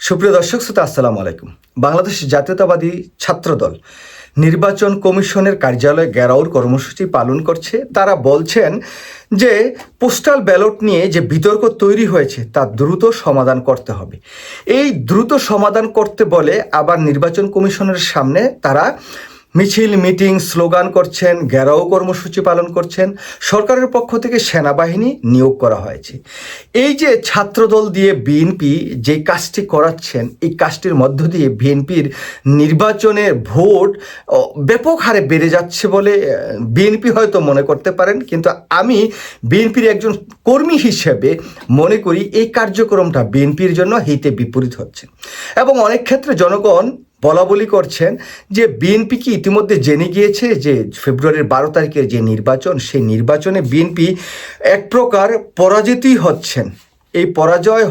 সুপ্রিয় দর্শক শ্রোতা, আসসালামু আলাইকুম। বাংলাদেশ জাতীয়তাবাদী ছাত্রদল নির্বাচন কমিশনের কার্যালয়ে ঘেরাওর কর্মসূচি পালন করছে। তারা বলছেন যে পোস্টাল ব্যালট নিয়ে যে বিতর্ক তৈরি হয়েছে তা দ্রুত সমাধান করতে হবে। এই দ্রুত সমাধান করতে বলে আবার নির্বাচন কমিশনের সামনে তারা মিছিল, মিটিং, স্লোগান করছেন, ঘেরাও কর্মসূচি পালন করছেন। সরকারের পক্ষ থেকে সেনাবাহিনী নিয়োগ করা হয়েছে। এই যে ছাত্রদল দিয়ে বিএনপি যে কাজটি করাচ্ছেন, এই কাজটির মধ্য দিয়ে বিএনপির নির্বাচনের ভোট ব্যাপক হারে বেড়ে যাচ্ছে বলে বিএনপি হয়তো মনে করতে পারেন, কিন্তু আমি বিএনপির একজন কর্মী হিসেবে মনে করি এই কার্যক্রমটা বিএনপির জন্য হিতে বিপরীত হচ্ছে। এবং অনেক ক্ষেত্রে জনগণ বলা বলি করছেন যে বিএনপি কি ইতিমধ্যে জেনে গিয়েছে যে ফেব্রুয়ারির 12 তারিখের যে নির্বাচন, সেই নির্বাচনে বিএনপি এক প্রকার পরাজিতই হচ্ছেন। এই পরাজয়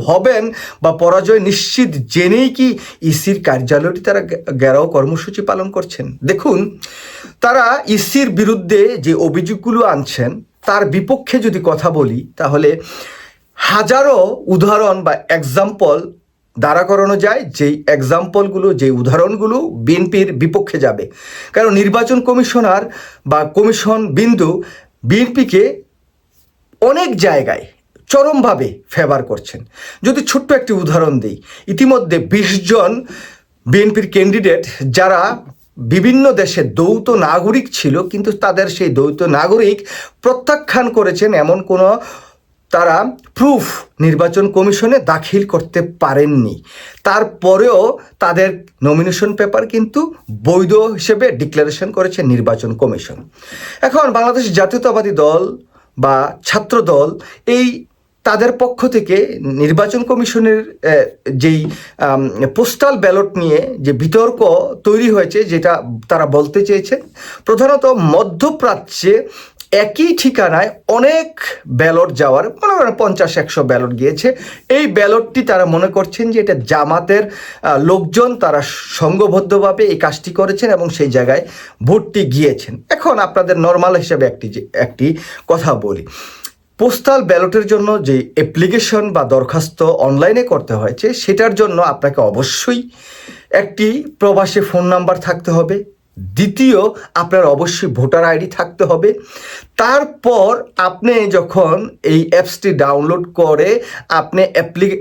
হবেন বা পরাজয় নিশ্চিত জেনেই কি ইসির কার্যালয়টি তারা ঘেরাও কর্মসূচি পালন করছেন? দেখুন, তারা ইসির বিরুদ্ধে যে অভিযোগগুলো আনছেন তার বিপক্ষে যদি কথা বলি, তাহলে হাজারো উদাহরণ বা এক্সাম্পল দাঁড়া করানো যায়, যেই এক্সাম্পলগুলো, যে উদাহরণগুলো বিএনপির বিপক্ষে যাবে। কারণ নির্বাচন কমিশনার বা কমিশন বিন্দু বিএনপিকে অনেক জায়গায় চরমভাবে ফেভার করছেন। যদি ছোট্ট একটি উদাহরণ দিই, ইতিমধ্যে 20 জন বিএনপির ক্যান্ডিডেট যারা বিভিন্ন দেশে দ্বৈত নাগরিক ছিল, কিন্তু তাদের সেই দ্বৈত নাগরিক প্রত্যাখ্যান করেছেন এমন কোনো তারা প্রুফ নির্বাচন কমিশনে দাখিল করতে পারেননি। তারপরেও তাদের নমিনেশন পেপার কিন্তু বৈধ হিসেবে ডিক্লারেশন করেছে নির্বাচন কমিশন। এখন বাংলাদেশ জাতীয়তাবাদী দল বা ছাত্রদল এই তাদের পক্ষ থেকে নির্বাচন কমিশনের যেই পোস্টাল ব্যালট নিয়ে যে বিতর্ক তৈরি হয়েছে, যেটা তারা বলতে চেয়েছেন, প্রধানত মধ্যপ্রাচ্যে একই ঠিকানায় অনেক ব্যালট যাওয়ার, মনে করেন 50-100 ব্যালট গিয়েছে। এই ব্যালটটি তারা মনে করছেন যে এটা জামাতের লোকজন তারা সংঘবদ্ধভাবে এই কাজটি করেছেন এবং সেই জায়গায় ভোটটি গিয়েছেন। এখন আপনাদের নর্মাল হিসেবে একটি কথা বলি, পোস্টাল ব্যালটের জন্য যে অ্যাপ্লিকেশন বা দরখাস্ত অনলাইনে করতে হয়েছে, সেটার জন্য আপনাকে অবশ্যই একটি প্রবাসী ফোন নাম্বার থাকতে হবে। দ্বিতীয়, আপনার অবশ্যই ভোটার আইডি থাকতে হবে। তারপর আপনি যখন এই অ্যাপসটি ডাউনলোড করে আপনি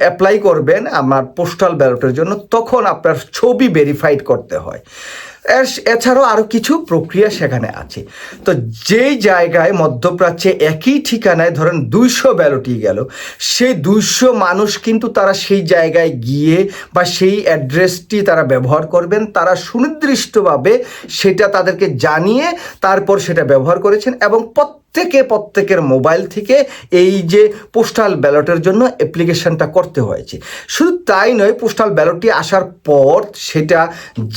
অ্যাপ্লাই করবেন আমার পোস্টাল ব্যালটের জন্য, তখন আপনার ছবি ভেরিফাইড করতে হয়। এছাড়াও আরও কিছু প্রক্রিয়া সেখানে আছে। তো যেই জায়গায় মধ্যপ্রাচ্যে একই ঠিকানায় ধরেন 200 ব্যালটই গেল, সেই 200 মানুষ কিন্তু তারা সেই জায়গায় গিয়ে বা সেই অ্যাড্রেসটি তারা ব্যবহার করবেন, তারা সুনির্দিষ্টভাবে সেটা তাদেরকে জানিয়ে তারপর সেটা ব্যবহার করেছেন এবং প্রত্যেকের মোবাইল থেকে এই যে পোস্টাল ব্যালটের জন্য অ্যাপ্লিকেশনটা করতে হয়েছে। শুধু তাই নয়, পোস্টাল ব্যালটটি আসার পর সেটা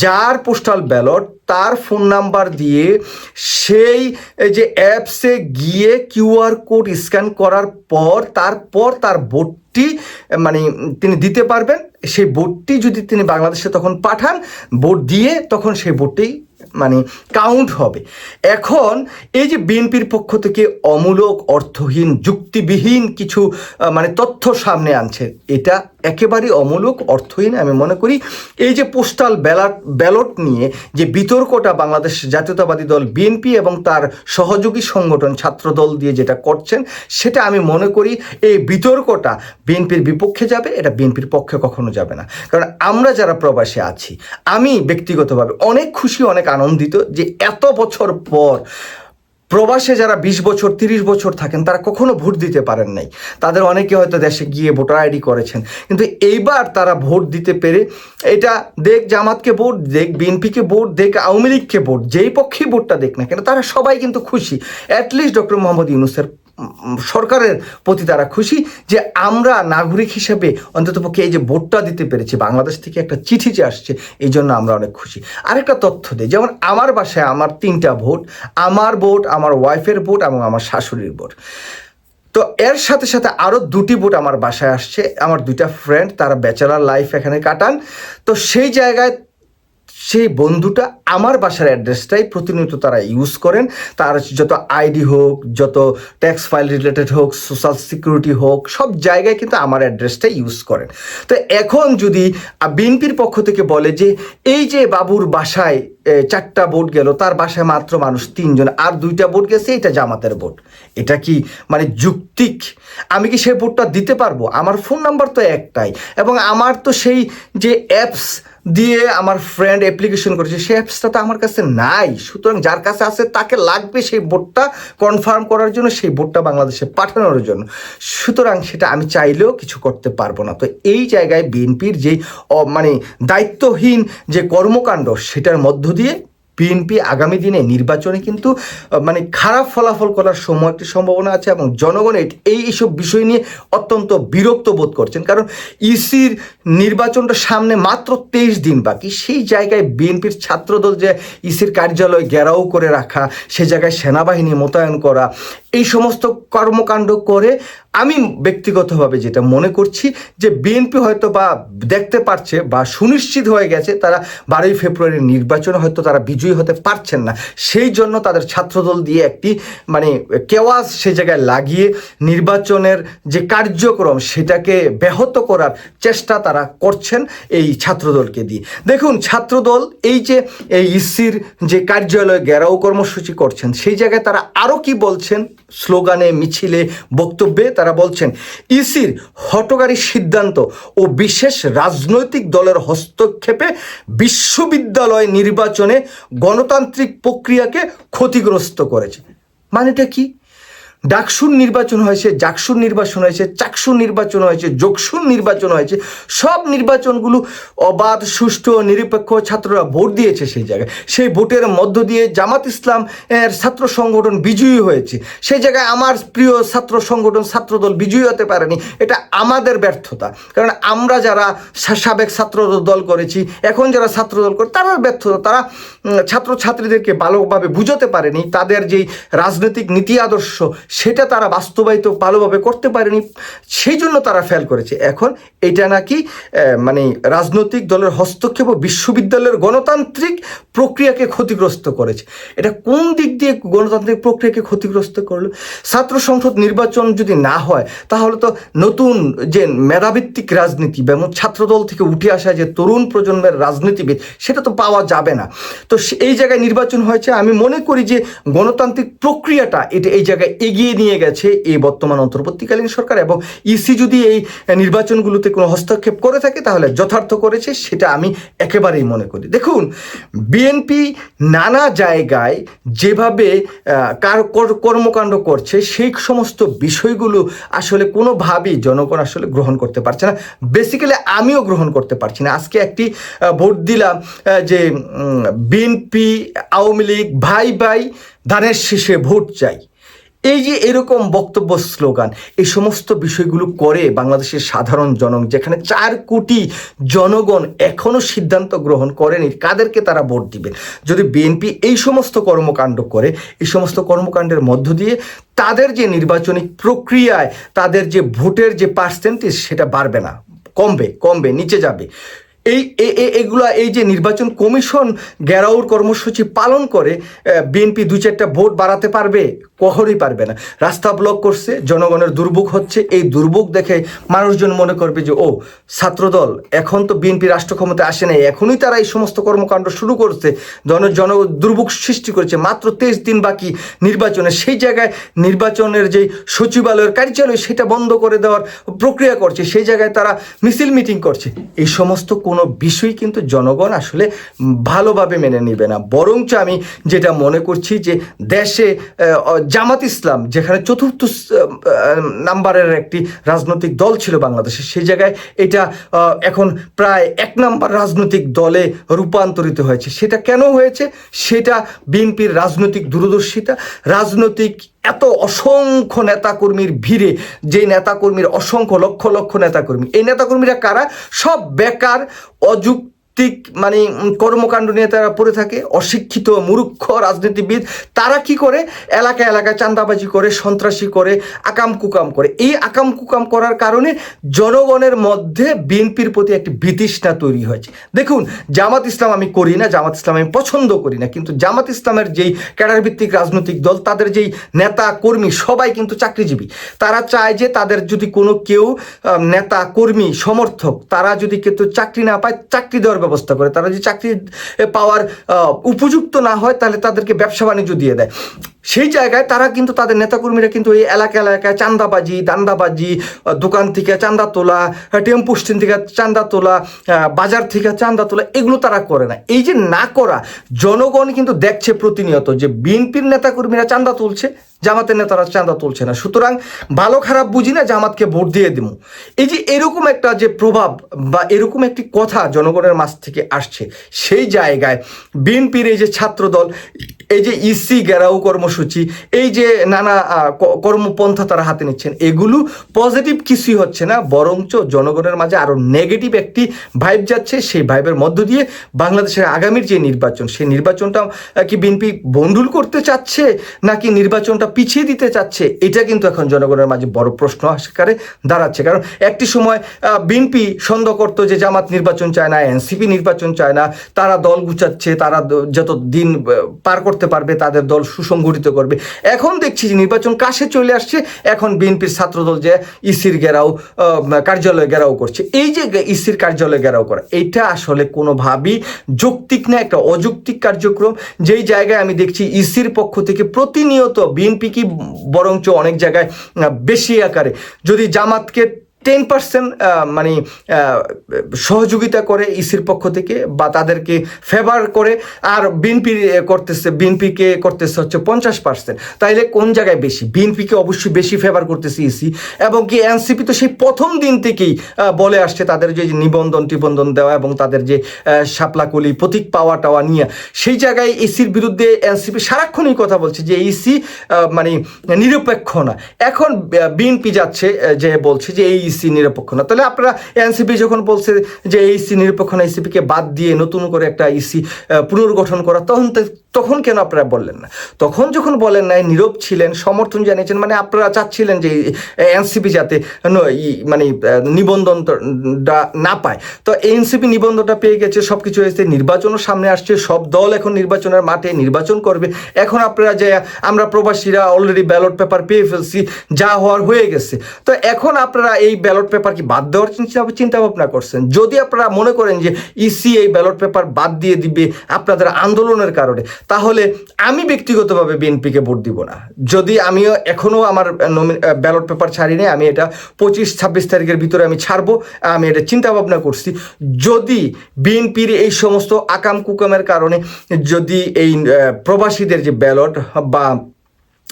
যার পোস্টাল ব্যালট তার ফোন নাম্বার দিয়ে সেই যে অ্যাপসে গিয়ে কিউআর কোড স্ক্যান করার পর তারপর তার ভোটটি মানে তিনি দিতে পারবেন। সেই ভোটটি যদি তিনি বাংলাদেশে তখন পাঠান, ভোট দিয়ে তখন সেই ভোটটি মানে কাউন্ট হবে। এখন এই যে বিএনপির পক্ষ থেকে অমূলক, অর্থহীন, যুক্তিবিহীন কিছু মানে তথ্য সামনে আনছে, এটা একেবারেই অমূলক, অর্থহীন আমি মনে করি। এই যে পোস্টাল ব্যালট নিয়ে যে বিতর্কটা বাংলাদেশ জাতীয়তাবাদী দল বিএনপি এবং তার সহযোগী সংগঠন ছাত্রদল দিয়ে যেটা করছেন, সেটা আমি মনে করি এই বিতর্কটা বিএনপির বিপক্ষে যাবে, এটা বিএনপির পক্ষে কখনো যাবে না। কারণ আমরা যারা প্রবাসে আছি, আমি ব্যক্তিগতভাবে অনেক খুশি, অনেক আনন্দিত যে এত বছর পর প্রবাসে যারা 20 বছর 30 বছর থাকেন তারা কখনো ভোট দিতে পারেন নাই। তাদের অনেকে হয়তো দেশে গিয়ে ভোটার আইডি করেছেন, কিন্তু এইবার তারা ভোট দিতে পেরে, এটা দেখ জামাতকে ভোট দেখ, বিএনপিকে ভোট দেখ, আওয়ামী লীগকে ভোট, যেই পক্ষেই ভোটটা দেখ না কেন, তারা সবাই কিন্তু খুশি। অ্যাটলিস্ট ডক্টর মোহাম্মদ ইউনূসের সরকারের প্রতি তারা খুশি যে আমরা নাগরিক হিসেবে অন্ততপক্ষে এই যে ভোটটা দিতে পেরেছি, বাংলাদেশ থেকে একটা চিঠি যে আসছে, এই জন্য আমরা অনেক খুশি। আরেকটা তথ্য দিই, যেমন আমার বাসায় আমার 3টা ভোট, আমার ভোট, আমার ওয়াইফের ভোট এবং আমার শাশুড়ির ভোট। তো এর সাথে সাথে আরও 2টি ভোট আমার বাসায় আসছে। আমার 2টা ফ্রেন্ড, তারা ব্যাচেলার লাইফ এখানে কাটান। তো সেই জায়গায় সেই বন্ধুটা আমার বাসার অ্যাড্রেসটাই প্রতিনিয়ত তারা ইউজ করেন। তার যত আইডি হোক, যত ট্যাক্স ফাইল রিলেটেড হোক, সোশ্যাল সিকিউরিটি হোক, সব জায়গায় কিন্তু আমার অ্যাড্রেসটাই ইউজ করেন। তো এখন যদি বিএনপির পক্ষ থেকে বলে যে এই যে বাবুর বাসায় 4টা ভোট গেল, তার বাসায় মাত্র মানুষ 3 জন, আর 2টা ভোট গেছে, এটা জামাতের ভোট, এটা কি মানে যৌক্তিক? আমি কি সেই ভোটটা দিতে পারবো? আমার ফোন নাম্বার তো একটাই, এবং আমার তো সেই যে অ্যাপস দিয়ে আমার ফ্রেন্ড অ্যাপ্লিকেশন করেছে, সেই অ্যাপসটা তো আমার কাছে নাই। সুতরাং যার কাছে আছে তাকে লাগবে সেই ভোটটা কনফার্ম করার জন্য, সেই ভোটটা বাংলাদেশে পাঠানোর জন্য। সুতরাং সেটা আমি চাইলেও কিছু করতে পারবো না। তো এই জায়গায় বিএনপির যেই মানে দায়িত্বহীন যে কর্মকাণ্ড, সেটার মধ্য দিয়ে বিএনপি আগামী দিনে নির্বাচনে কিন্তু মানে খারাপ ফলাফল করার একটি সম্ভাবনা আছে, এবং জনগণ এইসব বিষয় নিয়ে অত্যন্ত বিরক্ত বোধ করছেন। কারণ ইসির নির্বাচনটা সামনে মাত্র 23 দিন বাকি। সেই জায়গায় বিএনপির ছাত্রদল যে ইসির কার্যালয় ঘেরাও করে রাখা, সে জায়গায় সেনাবাহিনী মোতায়েন করা, এই সমস্ত কর্মকাণ্ড করে আমি ব্যক্তিগতভাবে যেটা মনে করছি যে বিএনপি হয়তো বা দেখতে পারছে বা সুনিশ্চিত হয়ে গেছে তারা 12ই ফেব্রুয়ারির নির্বাচনে হয়তো তারা বিজয়ী হতে পারছেন না। সেই জন্য তাদের ছাত্রদল দিয়ে একটি মানে কেওয়াজ সে জায়গায় লাগিয়ে নির্বাচনের যে কার্যক্রম সেটাকে ব্যাহত করার চেষ্টা তারা করছেন এই ছাত্রদলকে দিয়ে। দেখুন, ছাত্রদল এই যে এই ইসির যে কার্যালয় ঘেরাও কর্মসূচি করছেন, সেই জায়গায় তারা আরও কি বলছেন, স্লোগানে, মিছিলে, বক্তব্যে তারা বলছেন, ইসির হঠকারী সিদ্ধান্ত ও বিশেষ রাজনৈতিক দলের হস্তক্ষেপে বিশ্ববিদ্যালয় নির্বাচনে গণতান্ত্রিক প্রক্রিয়াকে ক্ষতিগ্রস্ত করেছে। মানেটা কি? ডাকসুর নির্বাচন হয়েছে, জাকসুর নির্বাচন হয়েছে, চাকসুর নির্বাচন হয়েছে, যোগসুর নির্বাচন হয়েছে, সব নির্বাচনগুলো অবাধ, সুষ্ঠু ও নিরপেক্ষ ছাত্ররা ভোট দিয়েছে। সেই জায়গায় সেই ভোটের মধ্য দিয়ে জামাত ইসলাম এর ছাত্র সংগঠন বিজয়ী হয়েছে। সেই জায়গায় আমার প্রিয় ছাত্র সংগঠন ছাত্রদল বিজয়ী হতে পারেনি। এটা আমাদের ব্যর্থতা, কারণ আমরা যারা সাবেক ছাত্রদল করেছি, এখন যারা ছাত্রদল করে, তারা ব্যর্থতা। তারা ছাত্রছাত্রীদেরকে ভালোভাবে বুঝাতে পারেনি, তাদের যেই রাজনৈতিক নীতি আদর্শ সেটা তারা বাস্তবায়িত ভালোভাবে করতে পারেনি, সেই জন্য তারা ফেল করেছে। এখন এটা নাকি মানে রাজনৈতিক দলের হস্তক্ষেপ ও বিশ্ববিদ্যালয়ের গণতান্ত্রিক প্রক্রিয়াকে ক্ষতিগ্রস্ত করেছে। এটা কোন দিক দিয়ে গণতান্ত্রিক প্রক্রিয়াকে ক্ষতিগ্রস্ত করলো? ছাত্র সংসদ নির্বাচন যদি না হয়, তাহলে তো নতুন যে মেধাভিত্তিক রাজনীতি এবং ছাত্রদল থেকে উঠে আসা যে তরুণ প্রজন্মের রাজনীতিবিদ, সেটা তো পাওয়া যাবে না। তো এই জায়গায় নির্বাচন হয়েছে, আমি মনে করি যে গণতান্ত্রিক প্রক্রিয়াটা এটা এই জায়গায় এগিয়ে নিয়ে গেছে এই বর্তমান অন্তর্বর্তীকালীন সরকার। এবং ইসি যদি এই নির্বাচনগুলোতে কোনো হস্তক্ষেপ করে থাকে, তাহলে যথার্থ করেছে, সেটা আমি একেবারেই মনে করি। দেখুন, বিএনপি নানা জায়গায় যেভাবে কর্মকাণ্ড করছে, সেই সমস্ত বিষয়গুলো আসলে কোনোভাবেই জনগণ আসলে গ্রহণ করতে পারছে না। বেসিক্যালি আমিও গ্রহণ করতে পারছি না। আজকে একটি ভোট দিলাম যে বিএনপি আওয়ামী লীগ ভাই ভাই, ধানের শীষে ভোট চাই, এই যে এরকম বক্তব্য, স্লোগান, এই সমস্ত বিষয়গুলো করে বাংলাদেশের সাধারণ জনগণ, যেখানে 4 কোটি জনগণ এখনও সিদ্ধান্ত গ্রহণ করেনি কাদেরকে তারা ভোট দিবেন। যদি বিএনপি এই সমস্ত কর্মকাণ্ড করে, এই সমস্ত কর্মকাণ্ডের মধ্য দিয়ে তাদের যে নির্বাচনী প্রক্রিয়ায় তাদের যে ভোটের যে পার্সেন্টেজ, সেটা বাড়বে না, কমবে, নিচে যাবে। এই যে নির্বাচন কমিশন ঘেরাওর কর্মসূচি পালন করে বিএনপি 2-4টা ভোট বাড়াতে পারবে? কখনোই পারবে না। রাস্তা ব্লক করছে, জনগণের দুর্ভোগ হচ্ছে। এই দুর্ভোগ দেখে মানুষজন মনে করবে যে ও, ছাত্রদল এখন তো বিএনপি রাষ্ট্র ক্ষমতায় আসে নাই, এখনই তারা এই সমস্ত কর্মকাণ্ড শুরু করছে, দুর্ভোগ সৃষ্টি করেছে। মাত্র 23 দিন বাকি নির্বাচনে, সেই জায়গায় নির্বাচনের যে সচিবালয়ের কার্যালয়, সেটা বন্ধ করে দেওয়ার প্রক্রিয়া করছে, সেই জায়গায় তারা মিছিল মিটিং করছে। এই সমস্ত কোনো বিষয় কিন্তু জনগণ আসলে ভালোভাবে মেনে নেবে না। বরঞ্চ আমি যেটা মনে করছি যে দেশে জামাত ইসলাম, যেখানে 4র্থ নাম্বারের একটি রাজনৈতিক দল ছিল বাংলাদেশে, সেই জায়গায় এটা এখন প্রায় 1 নাম্বার রাজনৈতিক দলে রূপান্তরিত হয়েছে। সেটা কেন হয়েছে? সেটা বিএনপির রাজনৈতিক দূরদর্শিতা, রাজনৈতিক এত অসংখ্য নেতাকর্মীর ভিড়ে, যে নেতাকর্মীর অসংখ্য লক্ষ লক্ষ নেতাকর্মী, এই নেতাকর্মীরা কারা? সব বেকার, অযুক্ত ভিত্তিক মানে কর্মকাণ্ড নিয়ে তারা পড়ে থাকে, অশিক্ষিত মূর্খ রাজনীতিবিদ, তারা কি করে এলাকায় এলাকায় চাঁদাবাজি করে, সন্ত্রাসী করে, আকাম কুকাম করে। এই আকাম কুকাম করার কারণে জনগণের মধ্যে বিএনপির প্রতি একটি বিতৃষ্ণা তৈরি হয়েছে। দেখুন, জামাত ইসলাম আমি করি না, জামাত ইসলাম আমি পছন্দ করি না, কিন্তু জামাত ইসলামের যেই ক্যাডার ভিত্তিক রাজনৈতিক দল, তাদের যেই নেতা কর্মী সবাই কিন্তু চাকরিজীবী। তারা চায় যে তাদের যদি কোনো কেউ নেতা কর্মী সমর্থক তারা যদি কিন্তু চাকরি না পায়, চাকরি দেওয়ার ব্যবস্থা করে। তারা যদি চাকরি পাওয়ার উপযুক্ত না হয় তাহলে তাদেরকে ব্যবসা বাণিজ্য দিয়ে দেয়। সেই জায়গায় তারা কিন্তু তাদের নেতাকর্মীরা কিন্তু এই এলাকা এলাকায় চাঁদাবাজি, দান্দাবাজি, দোকান থেকে চাঁদা তোলা, টেম্পো স্ট্যান্ড থেকে চাঁদা তোলা, বাজার থেকে চাঁদা তোলা, এগুলো তারা করে না। এই যে না করা, জনগণ কিন্তু দেখছে প্রতিনিয়ত যে বিএনপির নেতাকর্মীরা চাঁদা তুলছে, জামাতের নেতারা চাঁদা তুলছে না। সুতরাং ভালো খারাপ বুঝি না, জামাতকে ভোট দিয়ে দিব। এই যে এরকম একটা যে প্রভাব বা এরকম একটি কথা জনগণের মাঝ থেকে আসছে, সেই জায়গায় বিএনপির এই যে ছাত্রদল, এই যে ইসি ঘেরাও কর্মসূচি, এই যে নানা কর্মপন্থা তারা হাতে নিচ্ছেন, এগুলো পজিটিভ কিছুই হচ্ছে না, বরঞ্চ জনগণের মাঝে আরও নেগেটিভ একটি ভাইব যাচ্ছে। সেই ভাইবের মধ্য দিয়ে বাংলাদেশের আগামীর যে নির্বাচন, সেই নির্বাচনটা কি বিএনপি বন্ডুল করতে চাচ্ছে নাকি নির্বাচনটা পিছিয়ে দিতে চাচ্ছে, এটা কিন্তু এখন জনগণের মাঝে বড় প্রশ্ন আকারে দাঁড়াচ্ছে। কারণ একটি সময় বিএনপি সন্দেহ করতো যে জামাত নির্বাচন চায় না, এনসিপি নির্বাচন চায় না, তারা দল গুছাচ্ছে, তারা যত দিন পার করতে পারবে তাদের দল সুসংগঠিত করবে। এখন দেখছি যে নির্বাচন কাছে চলে আসছে, এখন বিএনপির ছাত্রদল যে ইসির ঘেরাও, কার্যালয় ঘেরাও করছে। এই যে ইসির কার্যালয় ঘেরাও করা, এইটা আসলে কোনোভাবেই যৌক্তিক না, একটা অযৌক্তিক কার্যক্রম। যেই জায়গায় আমি দেখছি ইসির পক্ষ থেকে প্রতিনিয়ত বিএনপি কি বরঞ্চ অনেক জায়গায় বেশি আকারে যদি জামাতকে 10% মানে সহযোগিতা করে ইসির পক্ষ থেকে বা তাদেরকে ফেভার করে, আর বিএনপিকে করতেছে হচ্ছে 50%। তাইলে কোন জায়গায় বেশি? বিএনপিকে অবশ্যই বেশি ফেভার করতেছে ইসি। এবং কি এনসিপি তো সেই প্রথম দিন থেকেই বলে আসছে তাদের যে নিবন্ধন দেওয়া এবং তাদের যে শাপলাকলি প্রতীক পাওয়া টাওয়া নিয়ে, সেই জায়গায় ইসির বিরুদ্ধে এনসিপি সারাক্ষণই কথা বলছে যে ইসি মানে নিরপেক্ষ না। এখন বিএনপি যাচ্ছে যে বলছে যে এই ইসি নিরপেক্ষ না। তাহলে আপনারা এনসিপি যখন বলছে যে এই ইসি নিরপেক্ষ না, ইসিপিকে বাদ দিয়ে নতুন করে একটা ইসি পুনর্গঠন করা, তখন কেন আপনারা বললেন না? তখন যখন বলেন নাই, নীরব ছিলেন, সমর্থন জানিয়েছেন, মানে আপনারা চাচ্ছিলেন যে এনসিপি যাতে মানে নিবন্ধনটা না পায়। তো এনসিপি নিবন্ধনটা পেয়ে গেছে, সব কিছু হয়েছে, নির্বাচনও সামনে আসছে, সব দল এখন নির্বাচনের মাঠে নির্বাচন করবে। এখন আপনারা যে আমরা প্রবাসীরা অলরেডি ব্যালট পেপার পেয়ে ফেলছি, যা হওয়ার হয়ে গেছে, তো এখন আপনারা এই ব্যালট পেপার কি বাদ দেওয়ার চিন্তা ভাবনা করছেন? যদি আপনারা মনে করেন যে ইসি এই ব্যালট পেপার বাদ দিয়ে দিবে আপনাদের আন্দোলনের কারণে, তাহলে আমি ব্যক্তিগতভাবে বিএনপিকে ভোট দিব না। যদি আমিও এখনও আমার ব্যালট পেপার ছাড়িনি, আমি এটা 25-26 তারিখের ভিতরে আমি ছাড়বো, আমি এটা চিন্তা ভাবনা করছি। যদি বিএনপির এই সমস্ত আকাম কুকামের কারণে যদি এই প্রবাসীদের যে ব্যালট বা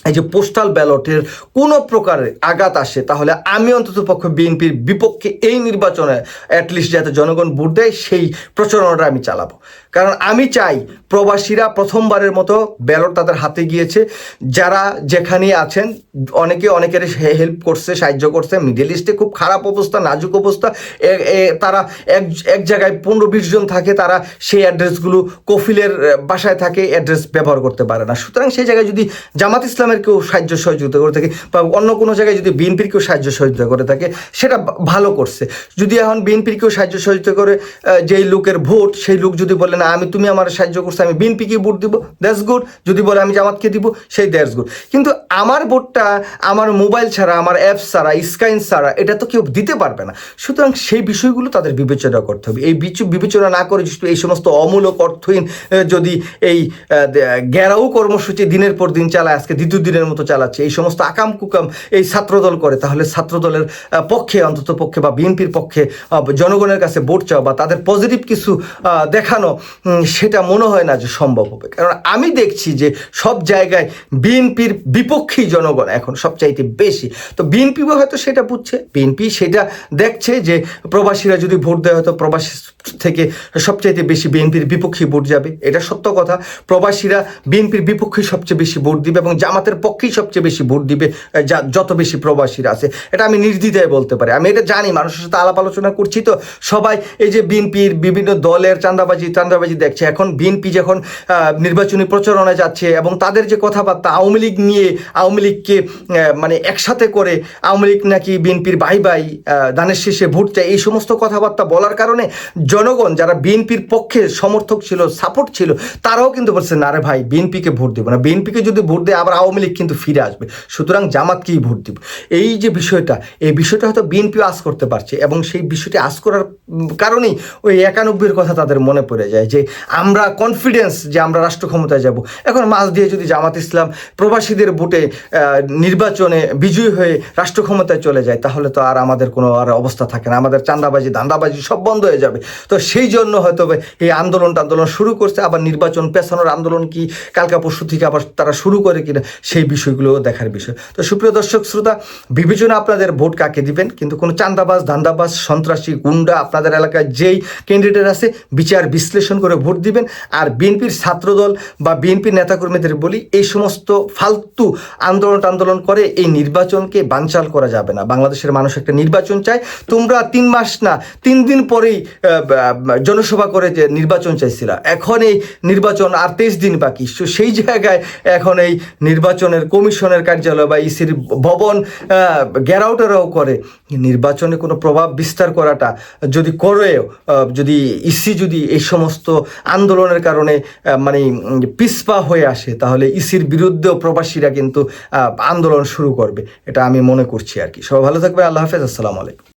এই যে পোস্টাল ব্যালটের কোনো প্রকারের আঘাত আসে, তাহলে আমি অন্তত পক্ষে বিএনপির বিপক্ষে এই নির্বাচনে অ্যাটলিস্ট যাতে জনগণ ভোট দেয় সেই প্রচারণাটা আমি চালাবো। কারণ আমি চাই প্রবাসীরা প্রথমবারের মতো ব্যালট তাদের হাতে গিয়েছে, যারা যেখানে আছেন অনেকের হেল্প করছে, সাহায্য করছে। মিডল ইস্টে খুব খারাপ অবস্থা, নাজুক অবস্থা, তারা এক জায়গায় 15-20 জন থাকে, তারা সেই অ্যাড্রেসগুলো কফিলের বাসায় থাকে, অ্যাড্রেস ব্যবহার করতে পারে না। সুতরাং সেই জায়গায় যদি জামাত ইসলামের কেউ সাহায্য সহযোগিতা করে থাকে বা অন্য কোনো জায়গায় যদি বিএনপির কেউ সাহায্য সহযোগিতা করে থাকে, সেটা ভালো করছে। যদি এখন বিএনপির কেউ সাহায্য সহযোগিতা করে, যেই লোকের ভোট, সেই লোক যদি বলে না তুমি আমার সাহায্য করছো, আমি বিএনপিকে ভোট দিব, দ্যাটস গুড। যদি বলে আমি জামাতকে দিব, সেই দ্যাটস গুড। কিন্তু আমার ভোটটা আমার মোবাইল ছাড়া, আমার অ্যাপস ছাড়া, স্ক্রিন ছাড়া এটা তো কেউ দিতে পারবে না। সুতরাং সেই বিষয়গুলো তাদের বিবেচনা করতে হবে। এই বিবেচনা না করে যদি এই সমস্ত অমূলক অর্থহীন যদি এই ঘেরাও কর্মসূচি দিনের পর দিন চালায়, আজকে দ্বিতীয় দিনের মতো চালাচ্ছে, এই সমস্ত আকাম কুকাম এই ছাত্রদল করে, তাহলে ছাত্রদলের পক্ষে অন্তত পক্ষে বা বিএনপির পক্ষে জনগণের কাছে ভোট চাওয়া বা তাদের পজিটিভ কিছু দেখানো, সেটা মনে হয় না যে সম্ভব হবে। কারণ আমি দেখছি যে সব জায়গায় বিএনপির বিপক্ষেই জনগণ এখন সবচাইতে বেশি। তো বিএনপিও হয়তো সেটা বুঝছে, বিএনপি সেটা দেখছে যে প্রবাসীরা যদি ভোট দেয়, হয়তো প্রবাসী থেকে সবচাইতে বেশি বিএনপির বিপক্ষে ভোট যাবে। এটা সত্য কথা, প্রবাসীরা বিএনপির বিপক্ষে সবচেয়ে বেশি ভোট দিবে এবং জামাতের তাদের পক্ষেই সবচেয়ে বেশি ভোট দিবে যত বেশি প্রবাসীরা আছে। এটা আমি নির্দ্বিধায় বলতে পারি। আমি এটা জানি, মানুষের সাথে আলাপ আলোচনা করছি তো সবাই এই যে বিএনপির বিভিন্ন দলের চাঁদাবাজি দেখছে। এখন বিএনপি যখন নির্বাচনী প্রচারণায় যাচ্ছে এবং তাদের যে কথাবার্তা আওয়ামী লীগ নিয়ে, আওয়ামী লীগকে মানে একসাথে করে আওয়ামী লীগ নাকি বিএনপির ভাই দানের শেষে ভোট চায়, এই সমস্ত কথাবার্তা বলার কারণে জনগণ যারা বিএনপির পক্ষে সমর্থক ছিল, সাপোর্ট ছিল, তারাও কিন্তু বলছে না রে ভাই বিএনপিকে ভোট দেবো না, বিএনপিকে যদি ভোট দেয় আবার আওয়ামী লীগ কিন্তু ফিরে আসবে, সুতরাং জামাতকেই ভোট দিব। এই যে বিষয়টা, এই বিষয়টা হয়তো বিএনপিও আজ করতে পারছে এবং সেই বিষয়টি আজ করার কারণেই ওই 91-এর কথা তাদের মনে পড়ে যায় যে আমরা কনফিডেন্স যে আমরা রাষ্ট্র ক্ষমতায় যাব। এখন মাঝ দিয়ে যদি জামাত ইসলাম প্রবাসীদের ভোটে নির্বাচনে বিজয়ী হয়ে রাষ্ট্র ক্ষমতায় চলে যায়, তাহলে তো আর আমাদের কোনো আর অবস্থা থাকে না, আমাদের চাঁদাবাজি ধান্দাবাজি সব বন্ধ হয়ে যাবে। তো সেই জন্য হয়তো এই আন্দোলন শুরু করছে। আবার নির্বাচন পেছানোর আন্দোলন কি কালকা পরশু থেকে আবার তারা শুরু করে কিনা, সেই বিষয়গুলো দেখার বিষয়। তো সুপ্রিয় দর্শক শ্রোতা, বিবেচনা আপনাদের ভোট কাকে দিবেন, কিন্তু কোনো চাঁদাবাজ ধান্দাবাজ সন্ত্রাসী গুন্ডা আপনাদের এলাকায় যেই ক্যান্ডিডেট আছে বিচার বিশ্লেষণ করে ভোট দিবেন। আর বিএনপির ছাত্রদল বা বিএনপির নেতাকর্মীদের বলি, এই সমস্ত ফালতু আন্দোলন করে এই নির্বাচনকে বানচাল করা যাবে না। বাংলাদেশের মানুষ একটা নির্বাচন চায়। তোমরা 3 মাস না 3 দিন পরেই জনসভা করে যে নির্বাচন চাইছিল, এখন এই নির্বাচন আর 23 দিন বাকি। সেই জায়গায় এখন এই নির্বাচনের কমিশনের কার্যালয় বা ইসির ভবন ঘেরাওটারাও করে নির্বাচনে কোনো প্রভাব বিস্তার করাটা যদি করেও, যদি ইসি যদি এই সমস্ত আন্দোলনের কারণে মানে পিছপা হয়ে আসে, তাহলে ইসির বিরুদ্ধেও প্রবাসীরা কিন্তু আন্দোলন শুরু করবে, এটা আমি মনে করছি আর কি। সবাই ভালো থাকবে, আল্লাহ হাফেজ, আসসালামু আলাইকুম।